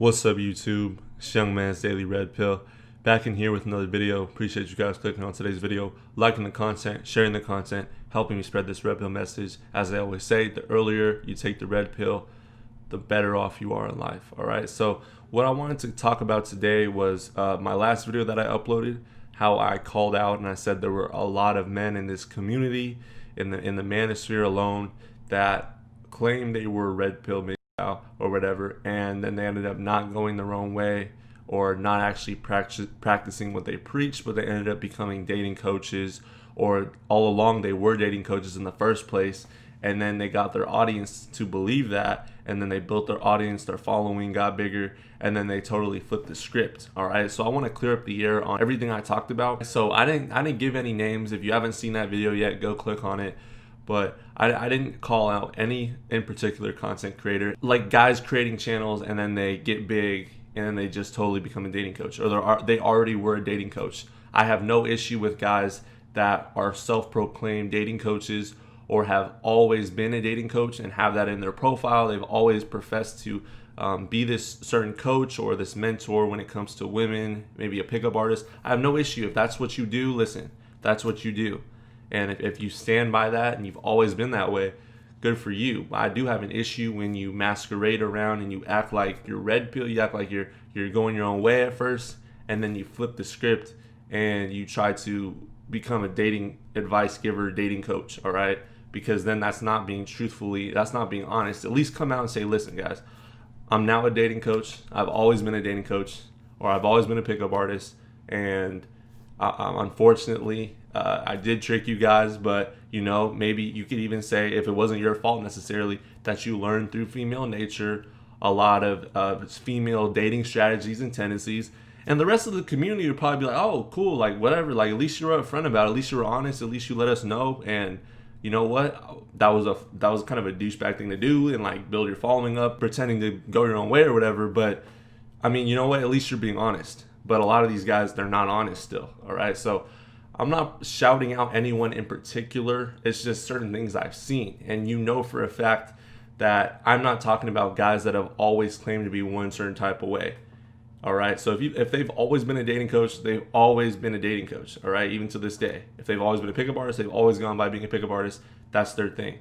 What's up, YouTube? It's Young Man's Daily Red Pill. Back in here with another video. Appreciate you guys clicking on today's video, liking the content, sharing the content, helping me spread this red pill message. As I always say, the earlier you take the red pill, the better off you are in life. All right. So what I wanted to talk about today was my last video that I uploaded, how I called out and I said there were a lot of men in this community, in the manosphere alone, that claimed they were red pill or whatever, and then they ended up not going their own way or not actually practicing what they preached, but they ended up becoming dating coaches, or all along they were dating coaches in the first place, and then they got their audience to believe that, and then they built their audience, their following got bigger, and then they totally flipped the script. All right, so I want to clear up the air on everything I talked about. So I didn't give any names. If you haven't seen that video yet, go click on it. But I didn't call out any in particular content creator, like guys creating channels and then they get big and then they just totally become a dating coach, or they already were a dating coach. I have no issue with guys that are self-proclaimed dating coaches or have always been a dating coach and have that in their profile. They've always professed to be this certain coach or this mentor when it comes to women, maybe a pickup artist. I have no issue. If that's what you do, listen, that's what you do. And if you stand by that and you've always been that way, good for you. I do have an issue when you masquerade around and you act like you're red pill, you act like you're going your own way at first, and then you flip the script and you try to become a dating advice giver, dating coach, all right? Because then that's not being that's not being honest. At least come out and say, listen, guys, I'm now a dating coach. I've always been a dating coach, or I've always been a pickup artist, and unfortunately, I did trick you guys, but maybe you could even say, if it wasn't your fault necessarily, that you learned through female nature a lot of female dating strategies and tendencies, and the rest of the community would probably be like, oh, cool, like whatever, like at least you were upfront about it, at least you were honest, at least you let us know. And you know what, that was kind of a douchebag thing to do, and like build your following up pretending to go your own way or whatever. But I mean, you know what, at least you're being honest. But a lot of these guys, they're not honest still. All right, so I'm not shouting out anyone in particular. It's just certain things I've seen. And for a fact that I'm not talking about guys that have always claimed to be one certain type of way. All right. So if they've always been a dating coach, they've always been a dating coach. All right. Even to this day. If they've always been a pickup artist, they've always gone by being a pickup artist. That's their thing.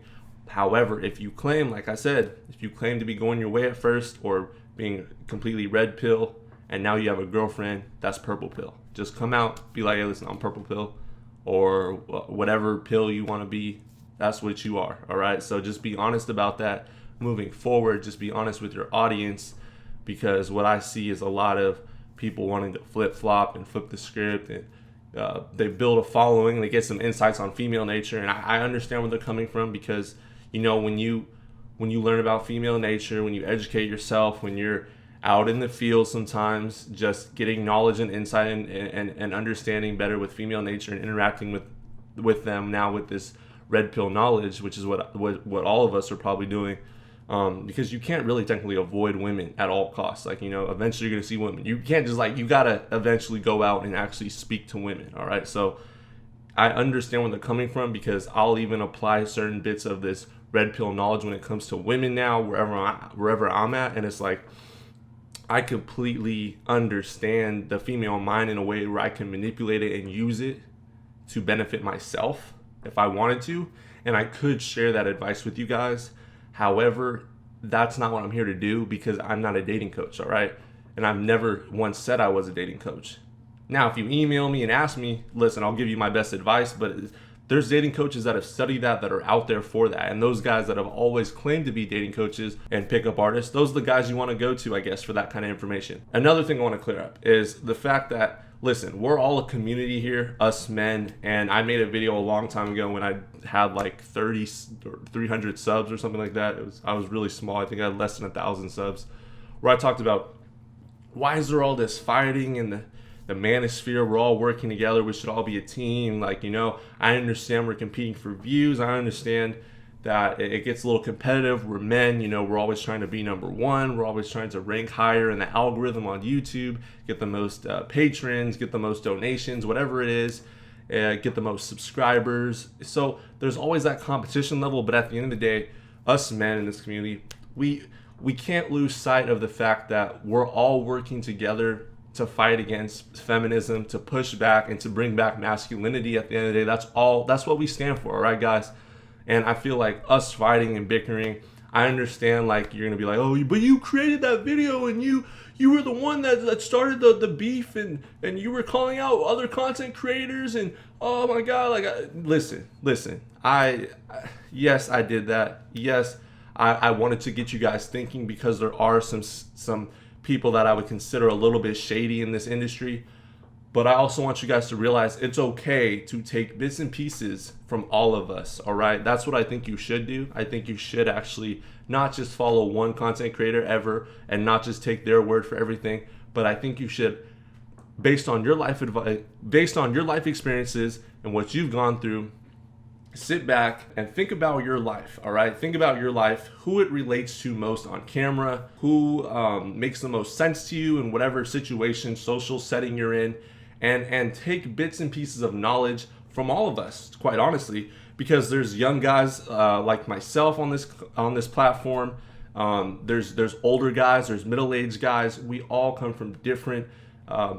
However, if you claim, like I said, if you claim to be going your way at first or being completely red pill, and now you have a girlfriend, that's purple pill. Just come out, be like, hey, listen, I'm purple pill, or whatever pill you want to be, that's what you are, all right? So just be honest about that moving forward. Just be honest with your audience, because what I see is a lot of people wanting to flip-flop and flip the script, and they build a following, they get some insights on female nature, and I understand where they're coming from, because, when you learn about female nature, when you educate yourself, when you're out in the field, sometimes just getting knowledge and insight and understanding better with female nature and interacting with them now with this red pill knowledge, which is what all of us are probably doing, because you can't really technically avoid women at all costs. Like, eventually you're going to see women. You can't just you got to eventually go out and actually speak to women. All right. So I understand where they're coming from, because I'll even apply certain bits of this red pill knowledge when it comes to women now, wherever I'm at. And it's like, I completely understand the female mind in a way where I can manipulate it and use it to benefit myself if I wanted to. And I could share that advice with you guys. However, that's not what I'm here to do, because I'm not a dating coach, all right? And I've never once said I was a dating coach. Now, if you email me and ask me, listen, I'll give you my best advice, but there's dating coaches that have studied that are out there for that. And those guys that have always claimed to be dating coaches and pickup artists, those are the guys you want to go to, I guess, for that kind of information. Another thing I want to clear up is the fact that, listen, we're all a community here, us men. And I made a video a long time ago when I had like 30 or 300 subs or something like that. I was really small. I think I had less than 1,000 subs, where I talked about, why is there all this fighting in the manosphere? We're all working together. We should all be a team. Like, I understand we're competing for views. I understand that it gets a little competitive. We're men, we're always trying to be number one. We're always trying to rank higher in the algorithm on YouTube, get the most patrons, get the most donations, whatever it is, get the most subscribers. So there's always that competition level. But at the end of the day, us men in this community, we we can't lose sight of the fact that we're all working together to fight against feminism, to push back and to bring back masculinity. At the end of the day, that's what we stand for, all right, guys? And I feel like us fighting and bickering, I understand like you're gonna be like, oh, but you created that video and you were the one that started the beef and you were calling out other content creators and oh my god, like listen, yes, I did that. Yes, I wanted to get you guys thinking, because there are some people that I would consider a little bit shady in this industry. But I also want you guys to realize it's okay to take bits and pieces from all of us, all right? That's what I think you should do. I think you should actually not just follow one content creator ever and not just take their word for everything, but I think you should, based on your life advice, based on your life experiences and what you've gone through, sit back and think about your life, all right? Think about your life, who it relates to most on camera, who makes the most sense to you in whatever situation, social setting you're in, and take bits and pieces of knowledge from all of us, quite honestly, because there's young guys like myself on this platform. There's older guys, there's middle-aged guys. We all come from different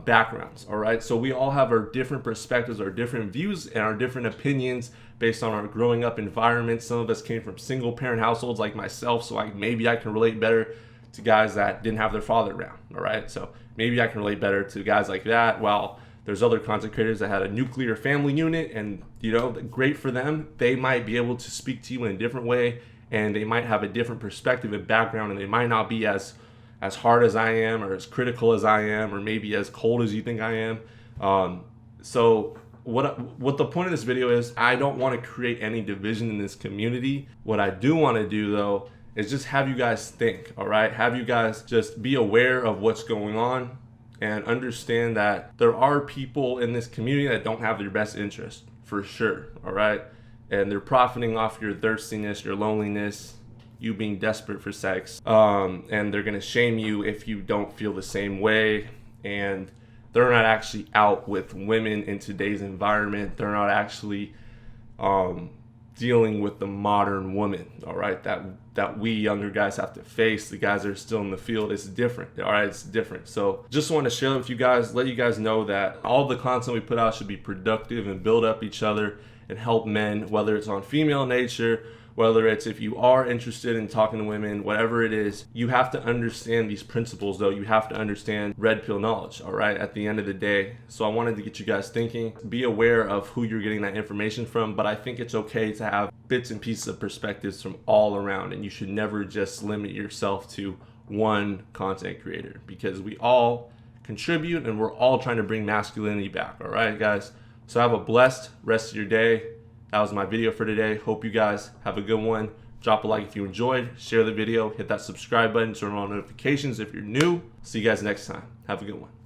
backgrounds, all right? So we all have our different perspectives, our different views, and our different opinions based on our growing up environment. Some of us came from single parent households like myself, so maybe I can relate better to guys that didn't have their father around, all right? So maybe I can relate better to guys like that, while there's other content creators that had a nuclear family unit, and great for them. They might be able to speak to you in a different way, and they might have a different perspective and background, and they might not be as hard as I am, or as critical as I am, or maybe as cold as you think I am. So what the point of this video is, I don't want to create any division in this community. What I do want to do though is just have you guys think, all right? Have you guys just be aware of what's going on and understand that there are people in this community that don't have your best interest, for sure, all right? And they're profiting off your thirstiness, your loneliness, you being desperate for sex, and they're gonna shame you if you don't feel the same way. And they're not actually out with women in today's environment. They're not actually dealing with the modern woman, all right, that we younger guys have to face. The guys that are still in the field, it's different, all right? It's different. So just want to share with you guys, let you guys know that all the content we put out should be productive and build up each other and help men, whether it's on female nature, whether it's if you are interested in talking to women, whatever it is. You have to understand these principles though. You have to understand red pill knowledge, all right, at the end of the day. So I wanted to get you guys thinking, be aware of who you're getting that information from, but I think it's okay to have bits and pieces of perspectives from all around, and you should never just limit yourself to one content creator, because we all contribute and we're all trying to bring masculinity back, all right, guys? So have a blessed rest of your day. That was my video for today. Hope you guys have a good one. Drop a like if you enjoyed, share the video, hit that subscribe button, turn on notifications if you're new. See you guys next time. Have a good one.